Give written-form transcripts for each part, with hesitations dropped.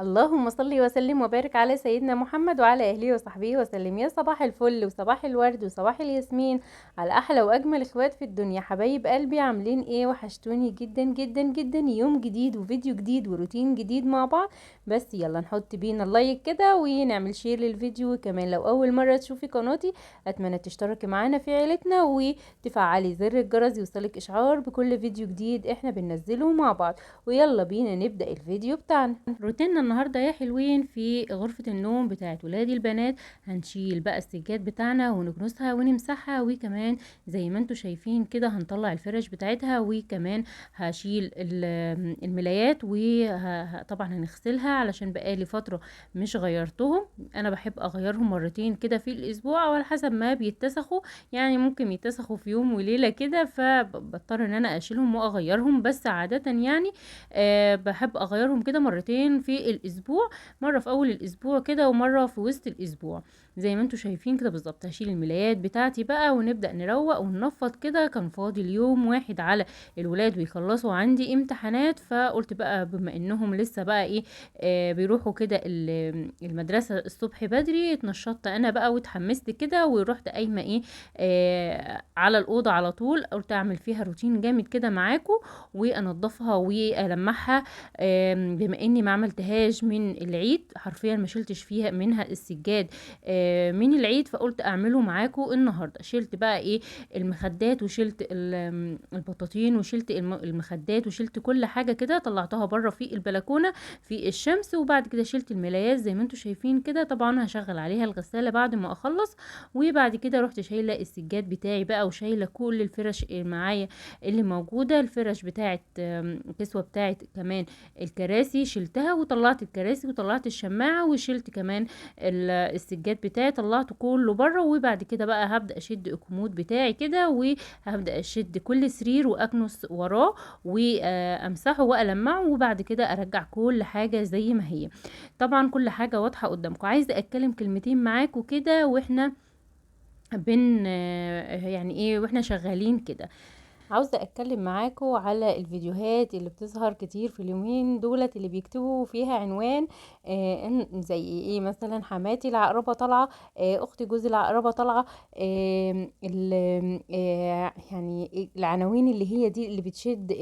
اللهم صل وسلم وبارك على سيدنا محمد وعلى اهله وصحبه وسلم. يا صباح الفل وصباح الورد وصباح الياسمين على احلى واجمل اخوات في الدنيا. حبايب قلبي عاملين ايه؟ وحشتوني جدا جدا جدا. يوم جديد وفيديو جديد وروتين جديد مع بعض. بس يلا نحط بينا اللايك كده ونعمل شير للفيديو. كمان لو اول مرة تشوفي قناتي اتمنى تشتركي معانا في عيلتنا وتفعلي زر الجرس يوصلك اشعار بكل فيديو جديد احنا بننزله مع بعض. ويلا بينا نبدأ الفيديو بتاعنا. روتيننا النهاردة يا حلوين في غرفة النوم بتاعت ولادي البنات. هنشيل بقى السجاد بتاعنا ونكنسها ونمسحها، وكمان زي ما انتوا شايفين كده هنطلع الفرش بتاعتها، وكمان هشيل الملايات وطبعا هنغسلها علشان بقالي فترة مش غيرتهم. انا بحب اغيرهم مرتين كده في الاسبوع او على حسب ما بيتسخوا، يعني ممكن يتسخوا في يوم وليلة كده فبضطر ان انا اشيلهم واغيرهم، بس عادة يعني بحب اغيرهم كده مرتين في الاسبوع، مرة في اول الاسبوع كده ومرة في وسط الاسبوع زي ما انتوا شايفين كده بالظبط. هشيل الملايات بتاعتي بقى ونبدأ نروق وننفض كده. كان فاضل يوم واحد على الولاد ويخلصوا عندي امتحانات، فقلت بقى بما انهم لسه بقى ايه بيروحوا كده المدرسة الصبح بدري، اتنشطت انا بقى واتحمست كده ورحت قايمة ايه على الأوضة على طول. قلت اعمل فيها روتين جامد كده معاكم وانضفها والمعها. بما اني ما عملتهاش من العيد، حرفيا ما شلتش فيها منها السجاد من العيد، فقلت اعمله معاكم النهارده. شلت بقى ايه المخدات وشلت البطاطين وشلت المخدات وشلت كل حاجه كده، طلعتها بره في البلكونه في الشمس. وبعد كده شلت الملايات زي ما انتم شايفين كده. طبعا هشغل عليها الغساله بعد ما اخلص، وبعد كده رحت شايله السجاد بتاعي بقى وشايله كل الفرش معايا اللي موجوده. الفرش بتاعت الكسوه بتاعت كمان الكراسي شلتها وطلعت الكراسي وطلعت الشماعه وشلت كمان السجاد بتاعي، طلعته كله بره. وبعد كده بقى هبدا اشد الكومود بتاعي كده، وهبدا اشد كل سرير واكنس وراه وامسحه والمعه، وبعد كده ارجع كل حاجه زي ما هي. طبعا كل حاجه واضحه قدامكم. عايزه اتكلم كلمتين معاكم كده واحنا يعني ايه واحنا شغالين كده. عاوزة اتكلم معاكم على الفيديوهات اللي بتظهر كتير في اليومين دولت، اللي بيكتبوا فيها عنوان زي ايه مثلا: حماتي العقربة طالعة، اختي جوزي العقربة طالعة. يعني العناوين اللي هي دي اللي بتشد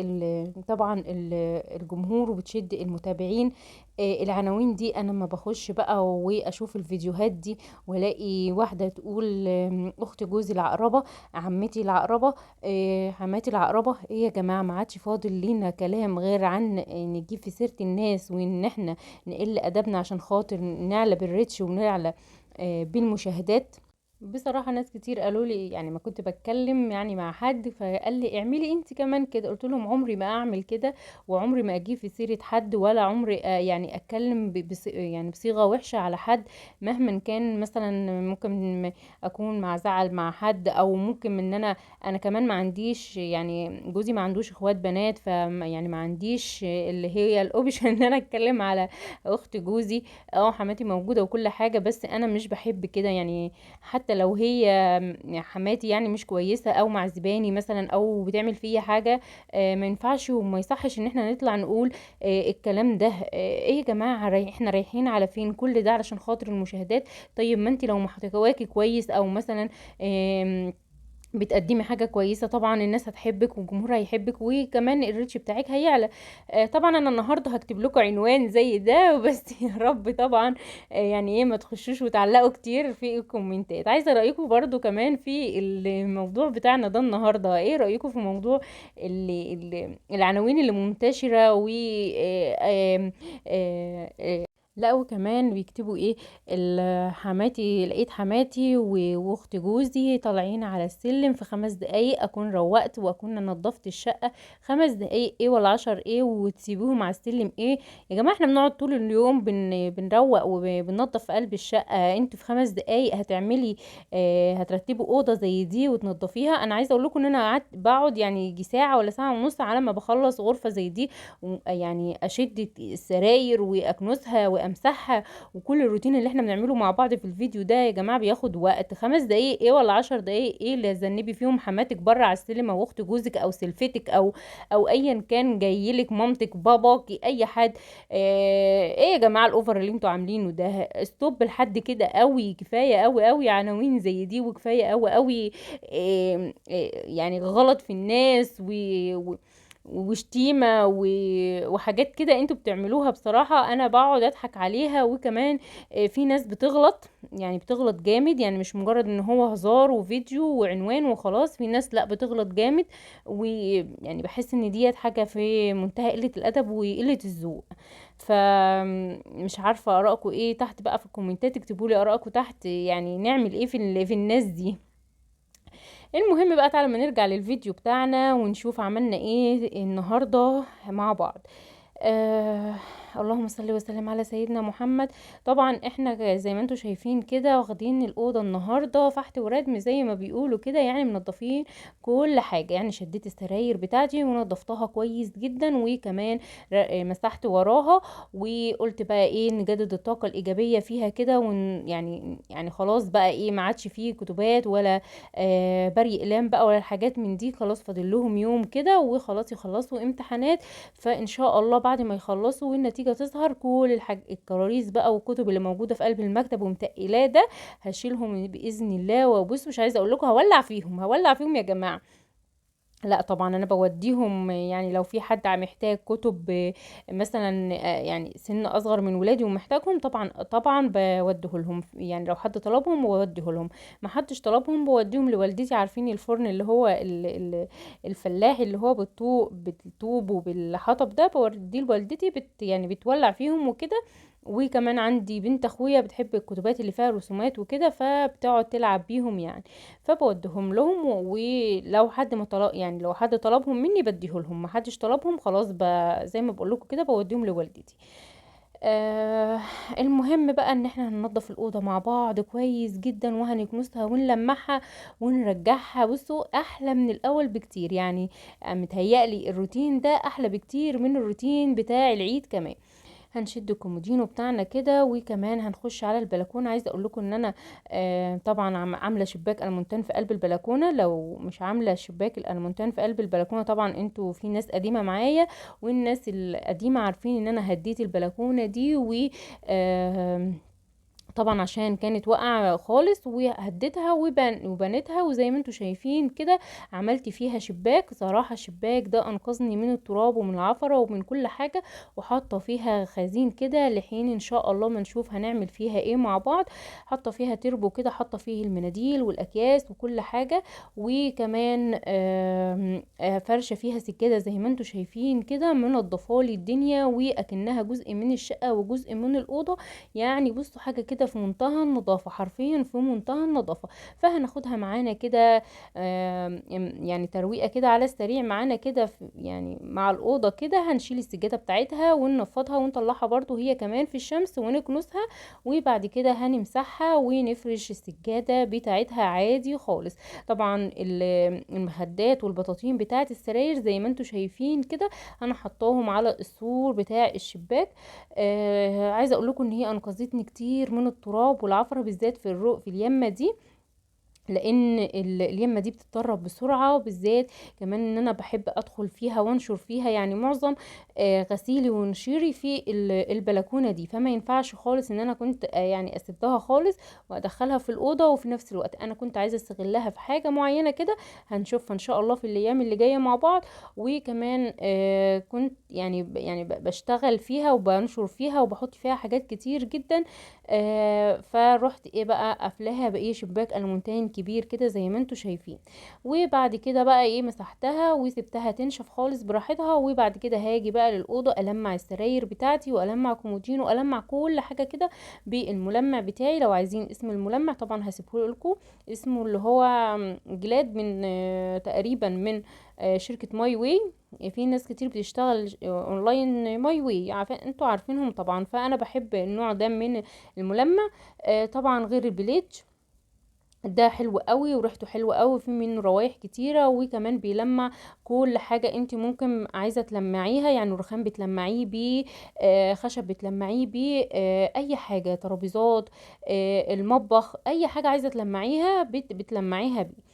طبعا الجمهور وبتشد المتابعين. العناوين دي انا ما بخش بقى واشوف الفيديوهات دي والاقي واحدة تقول اخت جوزي العقربة، عمتي العقربة، حماتي العقربة. ايه يا جماعة، ما عادش فاضل لينا كلام غير عن نجيب في سيرة الناس وان احنا نقل ادبنا عشان خاطر نعلى بالريتش ونعلى بالمشاهدات. بصراحة ناس كتير قالوا لي، يعني ما كنت بتكلم يعني مع حد فقال لي اعملي انت كمان كده. قلت لهم عمري ما اعمل كده، وعمري ما اجيب في سيرة حد، ولا عمري يعني اتكلم يعني بصيغة وحشة على حد مهما كان. مثلا ممكن اكون مع زعل مع حد، او ممكن ان انا كمان ما عنديش، يعني جوزي ما عندوش اخوات بنات، ف يعني ما عنديش اللي هي الاوبشن ان انا اتكلم على اخت جوزي. اه حماتي موجودة وكل حاجة، بس انا مش بحب كده يعني. حتى لو هي حماتي يعني مش كويسة او معذباني مثلا او بتعمل فيا حاجة، ما ينفعش وما يصحش ان احنا نطلع نقول الكلام ده. ايه يا جماعة، احنا رايحين على فين كل ده علشان خاطر المشاهدات؟ طيب ما انت لو محتواكي كويس او مثلا بتقدمي حاجة كويسة، طبعا الناس هتحبك والجمهور هيحبك وكمان الريتش بتاعك هيعلى. طبعا انا النهارده هكتب لكم عنوان زي ده بس يا رب طبعا يعني ايه ما تخشوش وتعلقوا كتير في الكومنتات. عايزه رايكم برضو كمان في الموضوع بتاعنا ده النهارده. ايه رايكم في موضوع العناوين اللي منتشره و لا وكمان بيكتبوا ايه: حماتي، لقيت حماتي واخت جوزي طالعين على السلم في 5 دقايق اكون روقت واكون نظفت الشقة. 5 دقايق ايه ولا 10 ايه وتسيبوهم على السلم ايه؟ يا جماعة احنا بنقعد طول اليوم بنروق وبننظف في قلب الشقة، انتوا في 5 دقايق هتعملي هترتبوا اوضة زي دي وتنظفيها؟ انا عايزة اقول لكم ان انا قعدت بقعد يعني يجي ساعة ولا ساعة ونص على ما بخلص غرفة زي دي، يعني اشد السراير واكنسها امسحها. وكل الروتين اللي احنا بنعمله مع بعض في الفيديو ده يا جماعه بياخد وقت، 5 دقايق ايه ولا 10 دقايق ايه اللي هتذنبي فيهم حماتك بره على السلم، او اخت جوزك، او سلفتك، او ايا كان جايلك، مامتك، باباكي، اي حد. ايه يا جماعه الاوفر اللي انتوا عاملينه ده؟ استوب لحد كده قوي، كفايه قوي قوي عناوين زي دي، وكفايه قوي قوي يعني غلط في الناس وشتيمة وحاجات كده انتوا بتعملوها. بصراحة انا بقعد اضحك عليها. وكمان في ناس بتغلط، يعني بتغلط جامد، يعني مش مجرد ان هو هزار وفيديو وعنوان وخلاص. في ناس لا بتغلط جامد، ويعني بحس ان ديت حاجة في منتهى قلة الادب وقلة الذوق. فمش عارفة ارائكم ايه تحت بقى في الكومنتات، اكتبوا لي ارائكم تحت، يعني نعمل ايه في الناس دي. المهم بقى تعالوا ما نرجع للفيديو بتاعنا ونشوف عملنا ايه النهاردة مع بعض. آه اللهم صل وسلم على سيدنا محمد. طبعا احنا زي ما انتم شايفين كده واخدين الأوضة النهاردة فحت وردم زي ما بيقولوا كده، يعني منضفين كل حاجة. يعني شديت السراير بتاعتي ونضفتها كويس جدا، وكمان مسحت وراها. وقلت بقى ايه نجدد الطاقة الإيجابية فيها كده، يعني خلاص بقى ايه ما عادش فيه كتبات ولا بري اقلام بقى ولا الحاجات من دي. خلاص فاضل لهم يوم كده وخلاص يخلصوا امتحانات. فان شاء الله بعد ما يخلصوا والنتيجة تظهر، كل الكراريس بقى والكتب اللي موجودة في قلب المكتب ومتقلاه ده هشيلهم بإذن الله. وبص مش عايزة اقول لكم هولع فيهم يا جماعة. لا طبعا انا بوديهم، يعني لو في حد محتاج كتب مثلا يعني سن اصغر من ولادي ومحتاجهم، طبعا بوديه لهم. يعني لو حد طلبهم بوديه لهم، ما حدش طلبهم بوديهم لوالدتي. عارفين الفرن اللي هو الفلاحي اللي هو بالطوب وبالحطب ده، بوديه لوالدتي يعني بتولع فيهم وكده. وكمان عندي بنت اخويا بتحب الكتبات اللي فيها رسومات وكده، فبتقعد تلعب بيهم يعني، فبوديهم لهم. ولو حد ما طلب، يعني لو حد طلبهم مني بديه لهم، ما حدش طلبهم خلاص زي ما بقول لكم كده بوديهم لوالدتي. آه المهم بقى ان احنا هننضف الاوضه مع بعض كويس جدا، وهنكنسها ونلمعها ونرجعها. بصوا احلى من الاول بكتير، يعني متهيألي الروتين ده احلى بكتير من الروتين بتاع العيد كمان. هنشد الكومودينو بتاعنا كده، وكمان هنخش على البلكونه. عايزه اقول لكم ان انا طبعا عامله شباك المونتان في قلب البلكونه. لو مش عامله شباك الالمونتان في قلب البلكونه، طبعا انتوا في ناس قديمه معايا، والناس القديمه عارفين ان انا هديت البلكونه دي طبعا عشان كانت واقعه خالص، وهديتها وبنيتها. وزي ما انتم شايفين كده عملت فيها شباك. صراحه الشباك ده انقذني من التراب ومن العفره ومن كل حاجه. وحاطه فيها خزين كده لحين ان شاء الله ما نشوف هنعمل فيها ايه مع بعض. حاطه فيها تربو كده، حاطه فيه المناديل والاكياس وكل حاجه. وكمان فرشه فيها سجاده زي ما انتم شايفين كده، منضفالي الدنيا واكنها جزء من الشقه وجزء من الاوضه. يعني بصوا حاجة كده في منتهى النظافة، حرفيا في منتهى النظافة. فهناخدها معانا كده يعني ترويقة كده على السريع معانا كده يعني مع الأوضة كده. هنشيل السجادة بتاعتها وننفضها ونطلعها برضو هي كمان في الشمس ونكنسها. وبعد كده هنمسحها ونفرش السجادة بتاعتها عادي خالص. طبعا المخدات والبطاطين بتاعت السراير زي ما انتوا شايفين كده انا حطاهم على السور بتاع الشباك. عايزه اقول لكم ان هي انقذتني كتير من التراب والعفره، بالذات في اليمه دي، لان اليمه دي بتتطرب بسرعه. بالذات كمان ان انا بحب ادخل فيها وانشر فيها، يعني معظم غسيلي ونشيري في البلكونه دي. فما ينفعش خالص ان انا كنت يعني اسيبها خالص وادخلها في الاوضه. وفي نفس الوقت انا كنت عايزه استغلها في حاجه معينه كده، هنشوفها ان شاء الله في الايام اللي جايه مع بعض. وكمان كنت يعني بشتغل فيها وبنشر فيها وبحط فيها حاجات كتير جدا. فروحت ايه بقى قافلاها بايه شباك المونتان كبير كده زي ما انتوا شايفين. وبعد كده بقى ايه مسحتها وسبتها تنشف خالص براحتها. وبعد كده هاجي بقى للاوضه المع السراير بتاعتي والمع كومودينو والمع كل حاجه كده بالملمع بتاعي. لو عايزين اسم الملمع طبعا هسيبه لكم، اسمه اللي هو جلاد من تقريبا من شركه ماي واي. في ناس كتير بتشتغل اونلاين ماي واي، انتوا عارفينهم طبعا. فانا بحب النوع ده من الملمع. طبعا غير البليتش ده حلو قوي وريحته حلوه قوي، في منه روايح كتيره، وكمان بيلمع كل حاجه انت ممكن عايزه تلمعيها، يعني الرخام بتلمعيه بيه، خشب بتلمعيه بيه، اي حاجه، ترابيزات، المطبخ، اي حاجه عايزه تلمعيها بتلمعيها بيه.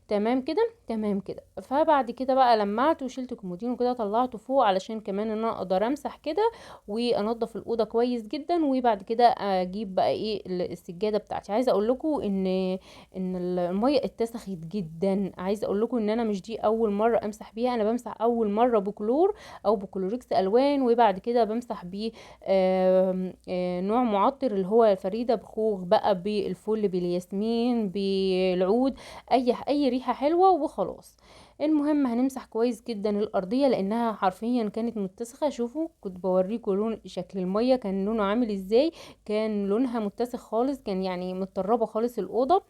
تمام كده، تمام كده. فبعد كده بقى لمعته وشلت الكومودين وكده، طلعته فوق علشان كمان ان انا اقدر امسح كده وانضف الاوضه كويس جدا. وبعد كده اجيب بقى ايه السجاده بتاعتي. عايزه اقول لكم ان الميه اتسخت جدا. عايزه اقول لكم ان انا مش دي اول مره امسح بيها، انا بمسح اول مره بكلور او بكلوريكس الوان، وبعد كده بمسح بيه نوع معطر اللي هو فريده بخوخ بقى، بالفل، بالياسمين، بالعود، اي ريحه حلوه وخلاص. المهم هنمسح كويس جدا الارضيه لانها حرفيا كانت متسخه. شوفوا كنت بوريكم لون شكل الميه كان لونه عامل ازاي، كان لونها متسخ خالص، كان يعني متطربه خالص الاوضه.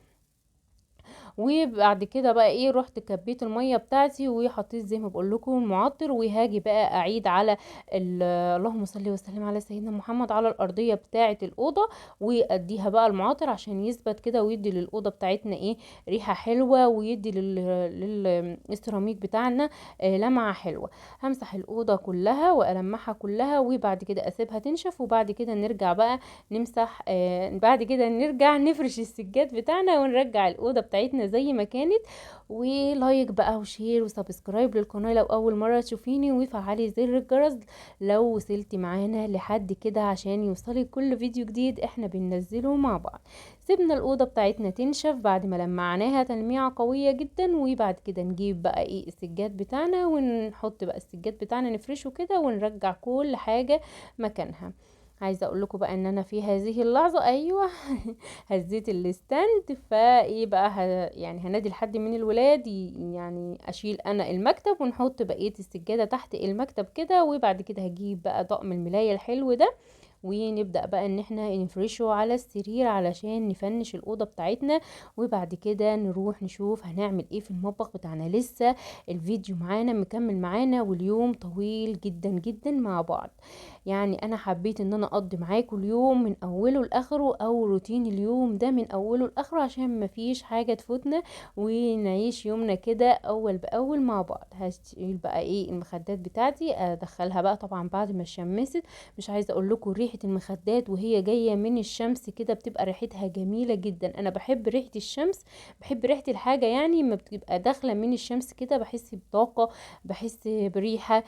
وبعد كده بقى ايه، رحت كبيت الميه بتاعتي وحطيت زي ما بقول لكم المعطر، وهاجي بقى اعيد على اللهم صل وسلم على سيدنا محمد، على الارضيه بتاعه الاوضه، واديها بقى المعطر عشان يثبت كده ويدي للاوضه بتاعتنا ايه، ريحه حلوه، ويدي للسيراميك بتاعنا لمعه حلوه. همسح الاوضه كلها والمعها كلها، وبعد كده اسيبها تنشف، وبعد كده نرجع بقى نمسح، بعد كده نرجع نفرش السجاد بتاعنا ونرجع الاوضه بتاعتنا زي ما كانت. ولايك بقى وشير وسبسكرايب للقناه لو اول مره تشوفيني، وفعلي زر الجرس لو وصلتي معانا لحد كده عشان يوصلك كل فيديو جديد احنا بننزله مع بعض. سيبنا الاوضه بتاعتنا تنشف بعد ما لمعناها تلميعه قويه جدا، وبعد كده نجيب بقى ايه السجاد بتاعنا ونحط بقى السجاد بتاعنا نفرشه كده ونرجع كل حاجه مكانها. عايزه اقول لكم بقى ان انا في هذه اللحظه، ايوه هزيت الستاند، فايه بقى يعني هنادي لحد من الولاد يعني اشيل انا المكتب ونحط بقيه السجاده تحت المكتب كده. وبعد كده هجيب بقى طقم الملايه الحلو ده ونبدأ بقى ان احنا نفرشه على السرير علشان نفنش الأوضة بتاعتنا. وبعد كده نروح نشوف هنعمل ايه في المطبخ بتاعنا. لسه الفيديو معانا مكمل معانا، واليوم طويل جدا جدا مع بعض. يعني انا حبيت ان انا اقضي معاكم اليوم من اوله لاخره، او روتين اليوم ده من اوله لاخره، عشان مفيش حاجة تفوتنا ونعيش يومنا كده اول باول مع بعض. هشيل بقى ايه المخدات بتاعتي ادخلها بقى طبعا بعد ما اتشمست. مش عايزه اقول لكم ريحه المخدات وهي جايه من الشمس كده بتبقى ريحتها جميله جدا. انا بحب ريحه الشمس، بحب ريحه الحاجه، يعني ما بتبقى داخله من الشمس كده بحس بطاقه، بحس بريحه،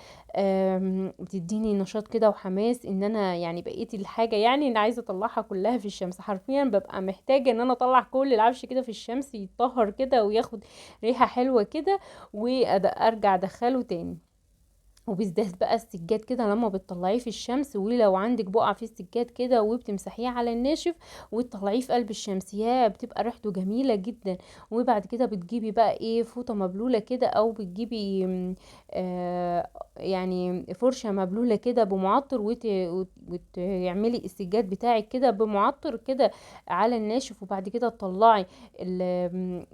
بتديني نشاط كده وحماس ان انا يعني بقيت الحاجه يعني انا عايزه اطلعها كلها في الشمس. حرفيا ببقى محتاجه ان انا اطلع كل العفش كده في الشمس يتطهر كده وياخد ريحه حلوه كده، وارجع ادخله تاني. وبالذات بقى السجاد كده لما بتطلعيه في الشمس، ولو عندك بقعة في السجاد كده وبتمسحيه على الناشف وتطلعيه في قلب الشمس، يا بتبقى ريحته جميلة جدا. وبعد كده بتجيبي بقى ايه فوطة مبلولة كده، او بتجيبي يعني فرشة مبلولة كده بمعطر وتعملي السجاد بتاعك كده بمعطر كده على الناشف، وبعد كده تطلعي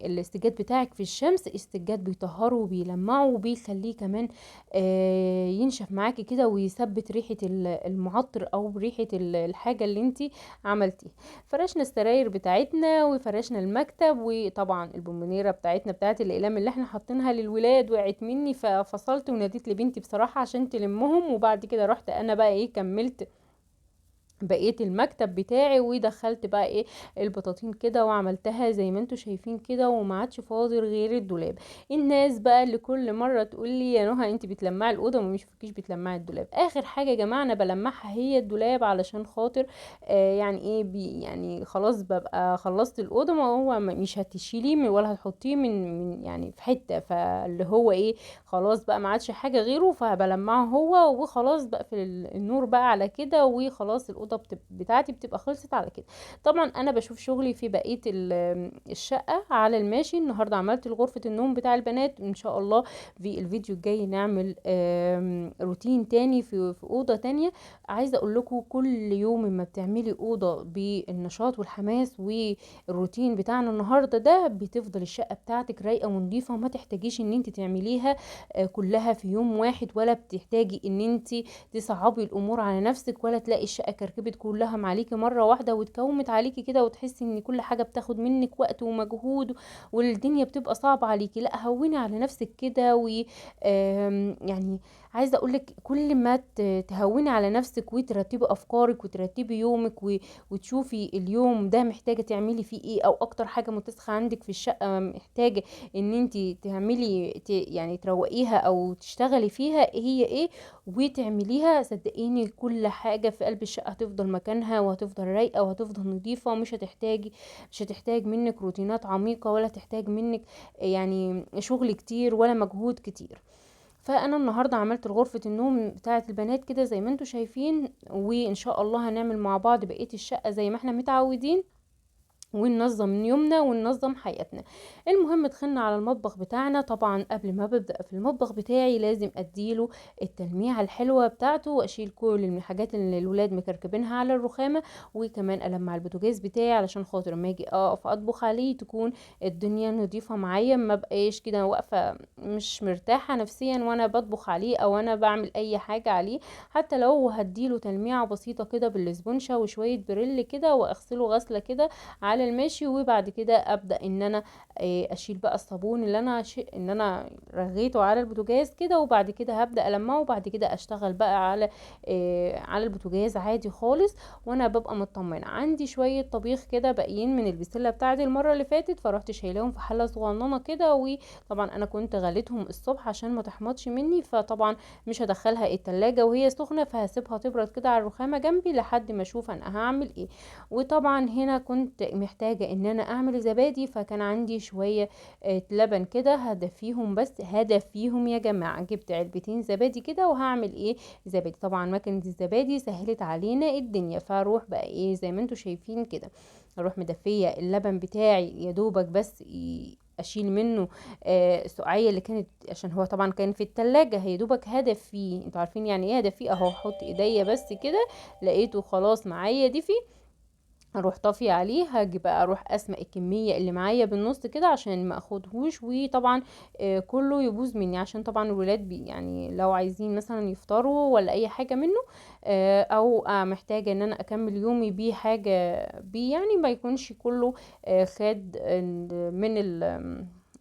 السجاد بتاعك في الشمس. السجاد بيطهره وبيلمعه وبيخليه كمان ينشف معاكي كده ويثبت ريحة المعطر او ريحة الحاجة اللي انتي عملتيها. فرشنا السراير بتاعتنا وفرشنا المكتب، وطبعا البومبونيرة بتاعتنا بتاعت الاقلام اللي احنا حاطينها للولاد وقعت مني، ففصلت وناديت لبنتي بصراحة عشان تلمهم. وبعد كده رحت انا بقى ايه كملت بقية المكتب بتاعي، ودخلت بقى ايه البطاطين كده وعملتها زي ما انتوا شايفين كده، وما عادش فاضل غير الدولاب. الناس بقى اللي كل مره تقول لي يا نهى انت بتلمعي الاوضه وما مش فيكيش بتلمعي الدولاب، اخر حاجه يا جماعه انا بلمعها هي الدولاب، علشان خاطر يعني ايه يعني خلاص ببقى خلصت الاوضه، ما هو مش هتشيليه ولا هتحطيه من يعني في حته، فاللي هو ايه خلاص بقى ما عادش حاجه غيره، فبلمعه هو وخلاص بقى في النور بقى على كده، وخلاص الاوضه بتاعتي بتبقى خلصت على كده. طبعا انا بشوف شغلي في بقيه الشقه على الماشي. النهارده عملت غرفه النوم بتاع البنات، ان شاء الله في الفيديو الجاي نعمل روتين تاني في اوضه تانية. عايزه اقول لكم كل يوم ما بتعملي اوضه بالنشاط والحماس والروتين بتاعنا النهارده ده، بتفضل الشقه بتاعتك رايقه ونظيفه، وما تحتاجيش ان انت تعمليها كلها في يوم واحد، ولا بتحتاجي ان انت تصعبي الامور على نفسك، ولا تلاقي الشقه كركبه اتركبت كلها معليكي مرة واحدة واتكومت عليكي كده، وتحسي ان كل حاجة بتاخد منك وقت ومجهود والدنيا بتبقى صعبة عليكي. لا، هوني على نفسك كده يعني عايزة اقولك كل ما تهوني على نفسك وترتبي افكارك وترتبي يومك وتشوفي اليوم ده محتاجة تعملي فيه ايه، او اكتر حاجة متسخة عندك في الشقة محتاجة ان انتي تعملي يعني تروقيها او تشتغلي فيها هي ايه، وتعمليها. صدقيني كل حاجة في قلب الشقة هتفضل مكانها وهتفضل رايقة وهتفضل نظيفة، ومش مش هتحتاج منك روتينات عميقة، ولا تحتاج منك يعني شغل كتير ولا مجهود كتير. فانا النهارده عملت غرفة النوم بتاعة البنات كده زي ما انتوا شايفين، وان شاء الله هنعمل مع بعض بقية الشقة زي ما احنا متعودين، وننظم يومنا وننظم حياتنا. المهم دخلنا على المطبخ بتاعنا. طبعا قبل ما ببدأ في المطبخ بتاعي لازم اديله التلميعة الحلوة بتاعته، واشيل كل من الحاجات اللي الولاد مكركبينها على الرخامة، وكمان المع البوتاجاز بتاعي علشان خاطر ما اجي اقف اطبخ عليه تكون الدنيا نظيفة معايا، ما بقاش كده واقفة مش مرتاحة نفسيا وانا بطبخ عليه او انا بعمل اي حاجة عليه. حتى لو هديله تلميعة بسيطة كده بالاسبونشة وشوية بريل كده، واغسله غسلة كده على الماشي، وبعد كده ابدا ان انا اشيل بقى الصابون اللي انا رغيته على البوتاجاز كده، وبعد كده هبدا المعه، وبعد كده اشتغل بقى على البوتاجاز عادي خالص. وانا ببقى مطمنه عندي شويه طبيخ كده باقيين من البسله بتاعتي المره اللي فاتت، فرحت شايلاهم في حله صغننه كده. وطبعا انا كنت غليتهم الصبح عشان ما تحمضش مني، فطبعا مش هدخلها التلاجة وهي سخنه، فهسيبها تبرد كده على الرخامه جنبي لحد ما اشوف انا هعمل ايه. وطبعا هنا كنت محتاجة ان انا اعمل زبادي، فكان عندي شوية لبن كده هدفيهم، بس هدفيهم يا جماعة. جبت علبتين زبادي كده وهعمل ايه زبادي. طبعا مكنة الزبادي سهلت علينا الدنيا، فاروح بقى ايه زي ما انتوا شايفين كده، اروح مدفية اللبن بتاعي يا دوبك بس اشيل منه السقعيه اللي كانت، عشان هو طبعا كان في التلاجة، هي دوبك هدف فيه. انتوا عارفين يعني ايه هدف فيه؟ اهو احط ايديا بس كده لقيته خلاص معايا دفي، اروح طافية عليه. هاجي بقى اروح اسمق الكمية اللي معايا بالنص كده عشان ما اخدهوش، وطبعا كله يبوظ مني، عشان طبعا الولاد يعني لو عايزين مثلا يفطروا ولا اي حاجة منه، او محتاجة ان انا اكمل يومي بيه حاجة بيه، يعني ما يكونش كله خد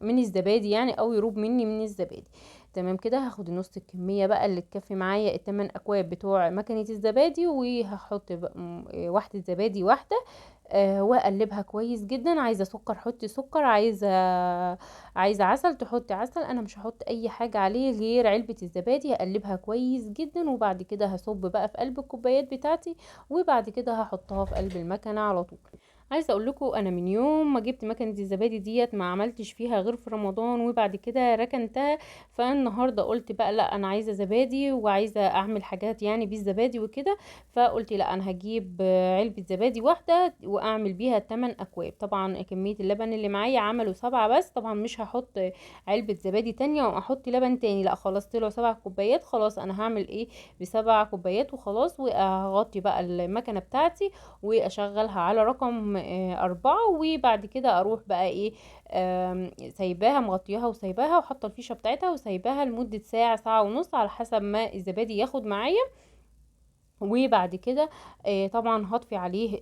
من الزبادي يعني، او يروب مني من الزبادي. تمام كده، هاخد نص الكمية بقى اللي تكفي معايا التمن اكواب بتوع مكنة الزبادي، وهحط بقى واحدة زبادي واحدة، واقلبها كويس جدا. عايزه سكر حطي سكر، عايزه عسل تحطي عسل، انا مش هحط اي حاجه عليه غير علبه الزبادي. هقلبها كويس جدا، وبعد كده هصب بقى في قلب الكوبايات بتاعتي، وبعد كده هحطها في قلب المكنه على طول. عايزه اقول لكم انا من يوم ما جبت مكنه الزبادي ديت ما عملتش فيها غير في رمضان، وبعد كده ركنتها. فالنهارده قلت بقى لا، انا عايزه زبادي وعايزه اعمل حاجات يعني بالزبادي وكده. فقلت لا، انا هجيب علبة زبادي واحدة واعمل بيها 8 اكواب. طبعا كمية اللبن اللي معايا عملوا 7 بس، طبعا مش هحط علبة زبادي تانية واحط لبن تاني، لا خلاص طلعوا 7 كوبايات. خلاص انا هعمل ايه ب7 كوبايات وخلاص. وهغطي بقى المكنة بتاعتي واشغلها على رقم 4، وبعد كده اروح بقى ايه سايباها مغطياها وسايباها وحاطه الفيشه بتاعتها وسايباها لمده ساعه ساعه ونص على حسب ما الزبادي ياخد معايا. وبعد كده طبعا هطفي عليه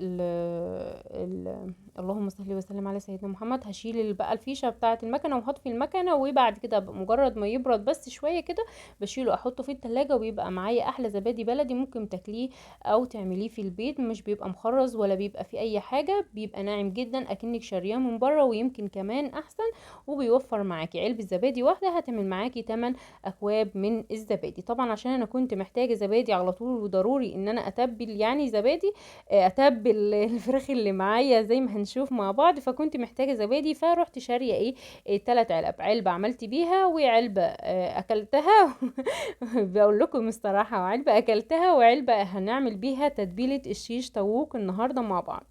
اللهم صل وسلم على سيدنا محمد. هشيل بقى الفيشه بتاعه المكنه وهطفي المكنه، وبعد كده مجرد ما يبرد بس شويه كده بشيله احطه في التلاجة، وبيبقى معايا احلى زبادي بلدي. ممكن تاكليه او تعمليه في البيت، مش بيبقى مخرز ولا بيبقى فيه اي حاجه، بيبقى ناعم جدا اكنك شارياه من بره، ويمكن كمان احسن. وبيوفر معاكي علبه زبادي واحده هتعمل معاكي 8 اكواب من الزبادي. طبعا عشان انا كنت محتاجه زبادي على طول وضروري ان انا اتبل يعني زبادي، اتبل الفراخ اللي معايا زي ما هنشوف مع بعض، فكنت محتاجه زبادي. فروحت شاريه ايه 3 علب، علبه عملت بيها وعلبه اكلتها بقول لكم الصراحه، وعلبه اكلتها وعلبه هنعمل بيها تتبيله الشيش طاووق النهارده مع بعض.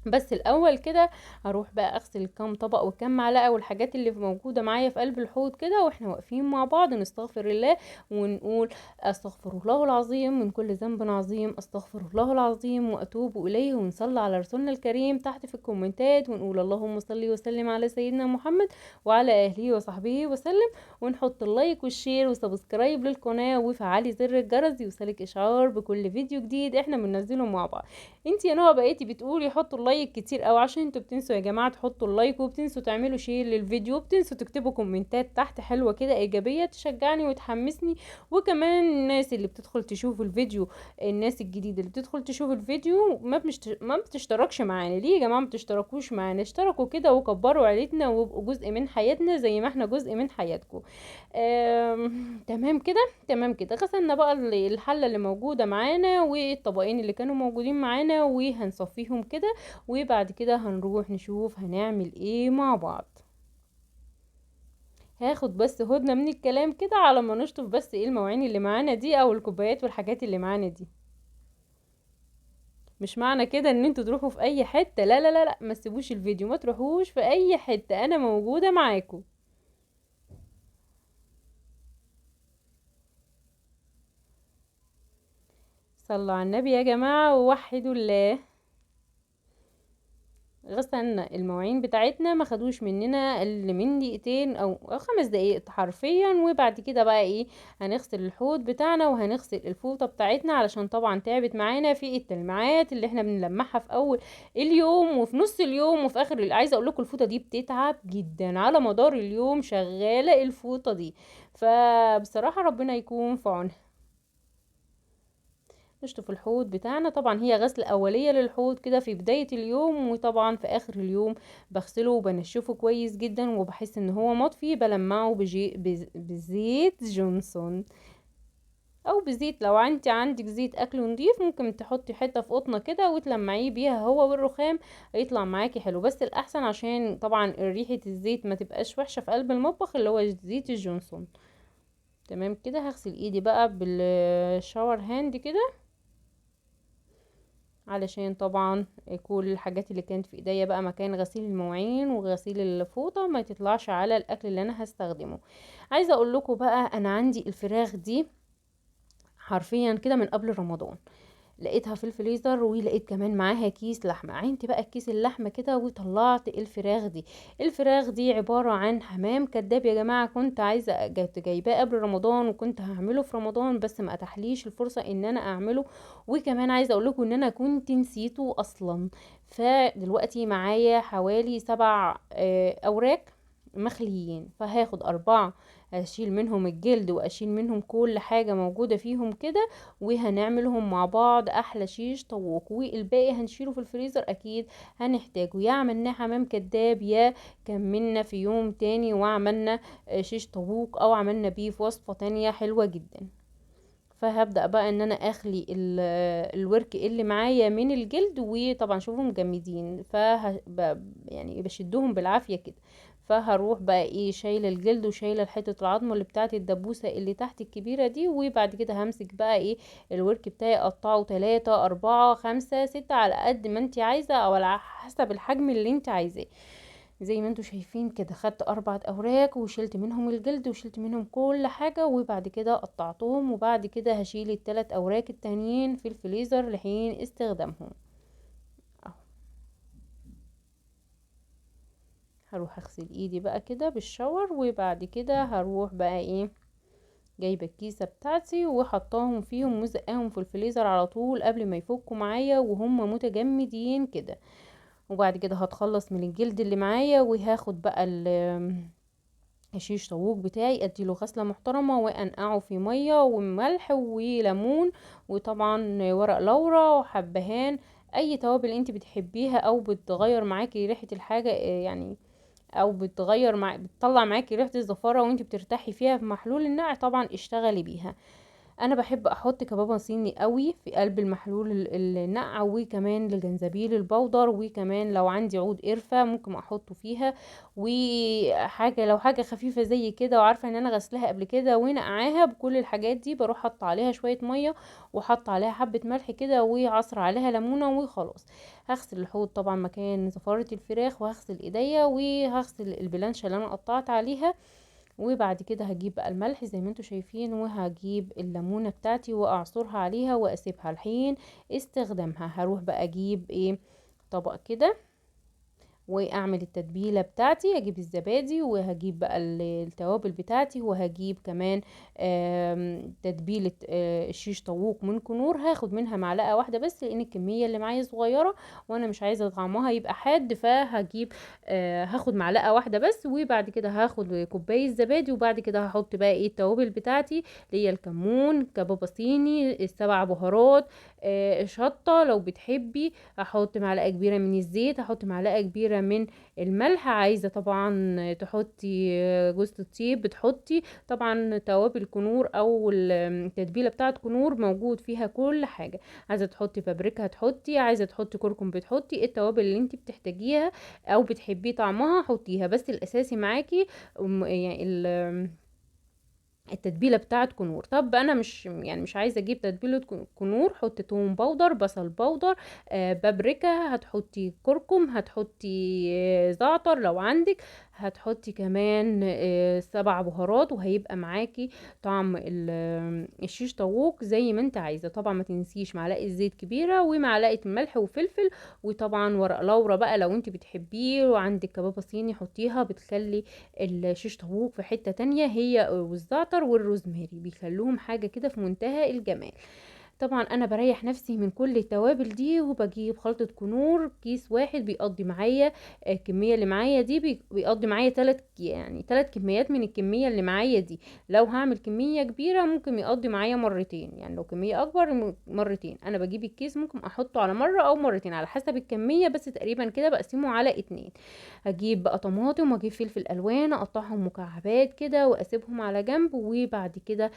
بس الاول كده هروح بقى اغسل كام طبق وكام معلقه والحاجات اللي موجوده معايا في قلب الحوض كده، واحنا واقفين مع بعض نستغفر الله ونقول استغفر الله العظيم من كل ذنب عظيم، استغفر الله العظيم واتوب اليه، ونصلي على رسولنا الكريم تحت في الكومنتات ونقول اللهم صل وسلم على سيدنا محمد وعلى اهله وصحبه وسلم، ونحط اللايك والشير وسبسكرايب للقناه وفعلي زر الجرس يوصلك اشعار بكل فيديو جديد احنا بننزله مع بعض. انتي يا نهى بقيتي بتقولي حطوا اللايك كتير قوي، عشان انتوا بتنسوا يا جماعه تحطوا اللايك، وبتنسوا تعملوا شير للفيديو، وبتنسوا تكتبوا كومنتات تحت حلوه كده ايجابيه تشجعني وتحمسني. وكمان الناس اللي بتدخل تشوف الفيديو، الناس الجديده اللي بتدخل تشوف الفيديو ما بتشتركش معانا ليه يا جماعه؟ ما بتشتركوش معانا، اشتركوا كده وكبروا عيلتنا وابقوا جزء من حياتنا زي ما احنا جزء من حياتكم. تمام كده. تمام كده، غسلنا بقى الحلة اللي موجودة معانا والطبقين اللي كانوا موجودين معانا وهنصفيهم كده، وبعد كده هنروح نشوف هنعمل ايه مع بعض. هاخد بس هدنة من الكلام كده على ما نشطف بس ايه المواعين اللي معانا دي او الكوبايات والحاجات اللي معانا دي. مش معنى كده ان انتوا تروحوا في اي حتة، لا لا لا لا، ما تسيبوش الفيديو، ما تروحوش في اي حتة، انا موجودة معاكم. صلوا على النبي يا جماعة ووحدوا الله. غسلنا المواعين بتاعتنا، ما خدوش مننا اقل من دقيقتين او 5 دقايق حرفيا، وبعد كده بقى ايه، هنغسل الحوض بتاعنا وهنغسل الفوطة بتاعتنا، علشان طبعا تعبت معانا في التلميعات اللي احنا بنلمعها في اول اليوم وفي نص اليوم وفي اخر عايزه اقول لكم الفوطة دي بتتعب جدا على مدار اليوم شغالة الفوطة دي، فبصراحة ربنا يكون في عونها. نشطف الحوض بتاعنا، طبعا هي غسل اولية للحوض كده في بداية اليوم، وطبعا في اخر اليوم بغسله وبنشفه كويس جدا، وبحس ان هو مطفي بلمعه بزيت جونسون او بزيت، لو انت عندك زيت اكل نضيف ممكن تحطي حته في قطنه كده وتلمعيه بيها هو والرخام، هيطلع معاكي حلو، بس الاحسن عشان طبعا ريحه الزيت ما تبقاش وحشه في قلب المطبخ اللي هو زيت الجونسون. تمام كده، هغسل ايدي بقى بالشاور هاند كده، علشان طبعا كل الحاجات اللي كانت في ايديا بقى مكان غسيل المواعين وغسيل الفوطة ما تطلعش على الاكل اللي انا هستخدمه. عايزة اقول لكم بقى انا عندي الفراخ دي حرفيا كده من قبل رمضان، لقيتها في الفريزر ولقيت كمان معاها كيس لحمه، عينت بقى كيس اللحمه كده وطلعت الفراخ دي. الفراخ دي عباره عن حمام كداب يا جماعه، كنت عايزه جايباه قبل رمضان وكنت هعمله في رمضان بس ما اتاحليش الفرصه ان انا اعمله، وكمان عايزه اقول لكم ان انا كنت نسيته اصلا. فدلوقتي معايا حوالي 7 اوراق مخليين، فهاخد 4 اشيل منهم الجلد واشيل منهم كل حاجة موجودة فيهم كده، وهنعملهم مع بعض احلى شيش طاووق، والباقي هنشيله في الفريزر اكيد هنحتاجه، يا عملناه حمام كداب يا كملنا في يوم تاني وعملنا شيش طاووق او عملنا بيه في وصفة تانية حلوة جدا. فهبدأ بقى ان انا اخلي الورك اللي معايا من الجلد، وطبعا شوفوا مجمدين يعني بشدهم بالعافية كده، فهروح بقى ايه شايله الجلد وشايله حته العظم اللي بتاعت الدبوسه اللي تحت الكبيره دي، وبعد كده همسك بقى ايه الورك بتاعي اقطعه 3 4 5 6 على قد ما انت عايزه او على حسب الحجم اللي انت عايزاه. زي ما انتوا شايفين كده خدت 4 اوراق وشلت منهم الجلد وشلت منهم كل حاجة، وبعد كده قطعتهم، وبعد كده هشيل ال3 اوراق التانيين في الفريزر لحين استخدامهم. اهو هروح اغسل ايدي بقى كده بالشاور، وبعد كده هروح بقى ايه جايبه الكيسه بتاعتي وحطاهم فيهم وزقاهم في الفريزر على طول قبل ما يفكوا معايا وهم متجمدين كده. وبعد كده هتخلص من الجلد اللي معايا وهاخد بقى الشيش طاووق بتاعي اديله غسله محترمه وانقعه في ميه وملح وليمون، وطبعا ورق لورا وحبهان، اي توابل انت بتحبيها او بتغير معاكي ريحه الحاجه يعني، او بتطلع معاكي ريحه الزفاره وانت بترتاحي فيها في محلول النقع طبعا اشتغلي بيها. انا بحب احط كبابة صيني قوي في قلب المحلول النقع، وكمان الجنزبيل البودر، وكمان لو عندي عود قرفة ممكن احطه فيها. وحاجة لو حاجة خفيفة زي كده وعارفة ان انا غسلها قبل كده ونقعاها، بكل الحاجات دي بروح حط عليها شوية مية، وحط عليها حبة ملح كده، وعصر عليها ليمونة، وخلاص. هغسل الحوض طبعا مكان زفارة الفراخ، وهغسل ايديا، وهغسل البلانشة اللي انا قطعت عليها. وبعد كده هجيب بقى الملح زي ما انتوا شايفين، وهجيب الليمونة بتاعتي واعصرها عليها واسيبها لحين استخدامها. هروح بقى اجيب ايه، طبق كده، واعمل التتبيله بتاعتي. هجيب الزبادي، وهجيب بقى التوابل بتاعتي، وهجيب كمان تتبيله الشيش طاووق من كنور. هاخد منها معلقه واحده بس، لان الكميه اللي معايا صغيره وانا مش عايزه طعمها يبقى حاد، فهجيب هاخد معلقه واحده بس. وبعد كده هاخد كوبايه زبادي، وبعد كده هحط بقى ايه التوابل بتاعتي، اللي هي الكمون، كبابه صيني، السبع بهارات، شطه لو بتحبي. هحط معلقه كبيره من الزيت، هحط معلقه كبيره من الملح. عايزه طبعا تحطي جوز الطيب بتحطي. طبعا توابل كنور او التتبيله بتاعت كنور موجود فيها كل حاجه. عايزه تحطي بابريكا هتحطي، عايزه تحطي كركم بتحطي، التوابل اللي انت بتحتاجيها او بتحبي طعمها حطيها. بس الاساسي معاكي يعني التتبيله بتاعت كنور. طب انا مش عايزه اجيب تتبيله كنور، حطي توم باودر، بصل باودر، بابريكا، هتحطي كركم، هتحطي زعتر لو عندك، هتحطي كمان سبع بهارات، وهيبقى معاكي طعم الشيش طاووق زي ما انت عايزه. طبعا ما تنسيش معلقه زيت كبيره، ومعلقه ملح وفلفل، وطبعا ورق لورا بقى لو انت بتحبيه، وعندك كبابه صيني حطيها، بتخلي الشيش طاووق في حتة تانية. هي والزعتر والروزماري بيخلوهم حاجة كده في منتهى الجمال. طبعا انا بريح نفسي من كل التوابل دي، وبجيب خلطة كنور كيس واحد بيقضي معايا الكمية اللي معايا دي، بيقضي معايا يعني 3 كميات من الكمية اللي معايا دي. لو هعمل كمية كبيرة ممكن يقضي معايا مرتين، يعني لو كمية اكبر مرتين. انا بجيب الكيس ممكن احطه على مرة او مرتين على حسب الكمية، بس تقريبا كده بقسمه على 2. هجيب بقى طماطم، واجيب فلفل الوان، اقطعهم مكعبات كده واسيبهم على جنب. وبعد كده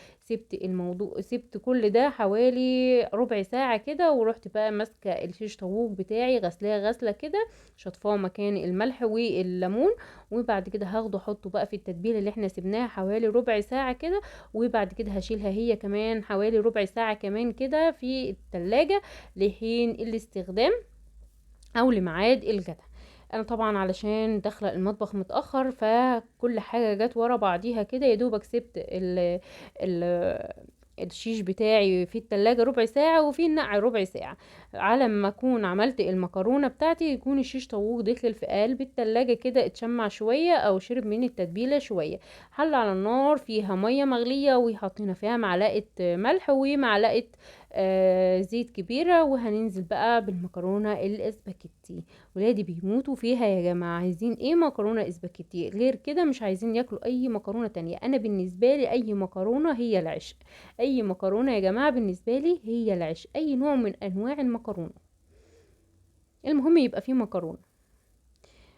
سبت كل ده حوالي ربع ساعة كده، ورحت بقى ماسكة الشيش طاووق بتاعي غسلاه غسلة كده، شطفاه مكان الملح والليمون. وبعد كده هاخده احطه بقى في التتبيلة اللي احنا سبناها حوالي ربع ساعة كده. وبعد كده هشيلها هي كمان حوالي ربع ساعة كمان كده في التلاجة لحين الاستخدام او لميعاد الغدا. انا طبعا علشان داخله المطبخ متاخر، فكل حاجه جت ورا بعضيها كده، يا دوبك سبت ال الشيش بتاعي في التلاجة ربع ساعة، وفي النقع ربع ساعة، على ما اكون عملت المكرونة بتاعتي يكون الشيش طاووق دخل في قلب التلاجة كده، اتشمع شوية او شرب من التتبيلة شوية. حل على النار فيها مية مغلية، وحطينا فيها معلقة ملح ومعلقة زيت كبيرة، وهننزل بقى بالمكرونة الاسباجيتي. ولادي بيموتوا فيها يا جماعة، عايزين ايه مكرونة اسباجيتي غير كده؟ مش عايزين ياكلوا اي مكرونة تانية. انا بالنسبة لي اي مكرونة هي العشق. اي مكرونة يا جماعة بالنسبة لي هي العشق، اي نوع من انواع المكرونة، المهم يبقى فيه مكرونة.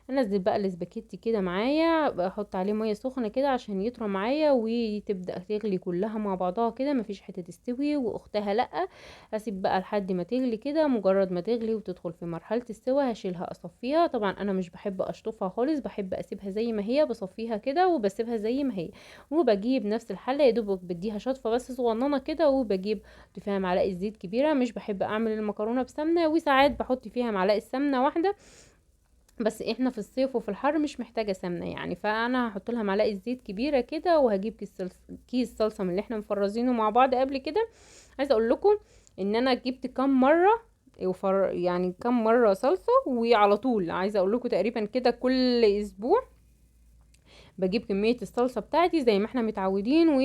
انزل بقى الاسباجيتي كده معايا، بحط عليه ميه سخنه كده عشان يطرى معايا، وتبدا تغلي كلها مع بعضها كده، مفيش حته تستوي واختها لا. هسيب بقى لحد ما تغلي كده، مجرد ما تغلي وتدخل في مرحله السوا هشيلها اصفيها. طبعا انا مش بحب اشطفها خالص، بحب اسيبها زي ما هي، بصفيها كده وبسيبها زي ما هي. وبجيب نفس الحله يا دوبك بديها شطفه بس صغننه كده، وبجيب فيها معلقه زيت كبيره. مش بحب اعمل المكرونه بسمنه، وساعات بحط فيها معلقه سمنه واحده، بس احنا في الصيف وفي الحر مش محتاجه سمنه يعني. فانا هحط لها معلقه زيت كبيره كده، وهجيب كيس صلصه من اللي احنا مفرزينه مع بعض قبل كده. عايزه اقول لكم ان انا جبت كام مره يعني كام مره صلصه وعلى طول. عايزه اقول لكم تقريبا كده كل اسبوع بجيب كمية الصلصة بتاعتي زي ما احنا متعودين،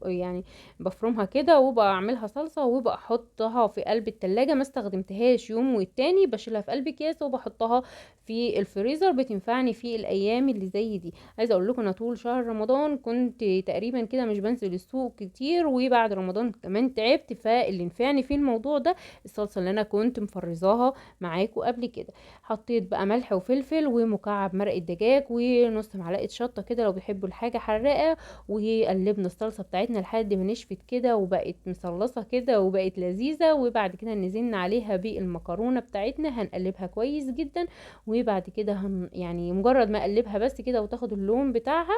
يعني بفرمها كده وبعملها صلصة، وبحطها في قلب التلاجة. ما استخدمتهاش يوم والتاني بشيلها في قلب كيس وبحطها في الفريزر، بتنفعني في الايام اللي زي دي. عايزه اقول لكم انا طول شهر رمضان كنت تقريبا كده مش بنزل السوق كتير، وبعد رمضان كمان تعبت، فاللي نفعني في الموضوع ده الصلصة اللي انا كنت مفرزاها معاكم قبل كده. حطيت بقى ملح وفلفل ومكعب مرق الدجاج ونص معلقة شطة كده لو بتحبوا الحاجة حراقة. وقلبنا الصلصة بتاعتنا لحد ما نشفت كده وبقت مصلصة كده وبقت لذيذة. وبعد كده نزلنا عليها بالمكرونة بتاعتنا، هنقلبها كويس جدا. وبعد كده يعني مجرد ما اقلبها بس كده وتاخد اللون بتاعها،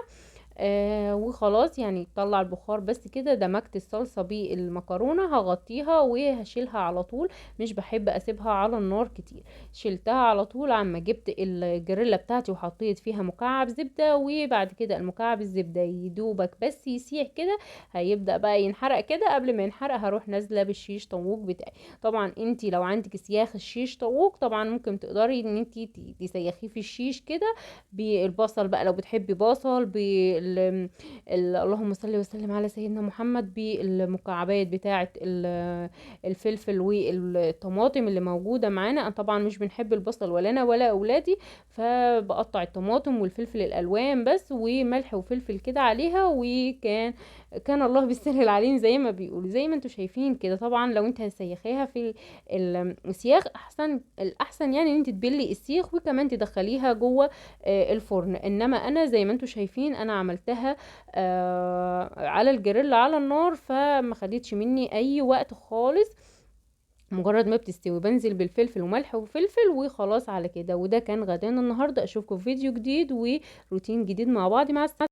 وخلاص يعني تطلع البخار بس كده. دمجت الصلصة بالمكرونة، هغطيها وهشيلها على طول. مش بحب اسيبها على النار كتير. شلتها على طول عما جبت الجريلا بتاعتي وحطيت فيها مكعب زبدة. وبعد كده المكعب الزبدة يدوبك بس يسيح كده، هيبدأ بقى ينحرق كده. قبل ما ينحرق هروح نازلة بالشيش طاووق بتاعي. طبعا انتي لو عندك سياخ الشيش طاووق طبعا ممكن تقدري ان انتي تسيخيه في الشيش كده بالبصل بقى، لو بتحبي بصل اللهم صل وسلم على سيدنا محمد، بالمكعبات بتاعه الفلفل والطماطم اللي موجوده معانا. أنا طبعا مش بنحب البصل ولا انا ولا اولادي، فبقطع الطماطم والفلفل الالوان بس وملح وفلفل كده عليها. كان الله بالسر العليم زي ما بيقولوا، زي ما انتوا شايفين كده. طبعا لو انت هتسيخيها في السياخ الاحسن يعني ان انت تبلي السيخ وكمان تدخليها جوه الفرن. انما انا زي ما انتوا شايفين انا عملتها على الجريل على النار، فما خدتش مني اي وقت خالص. مجرد ما بتستوي بنزل بالفلفل وملح وفلفل وخلاص على كده. وده كان غدانا النهارده. اشوفكم في فيديو جديد وروتين جديد مع بعض. مع السلامة.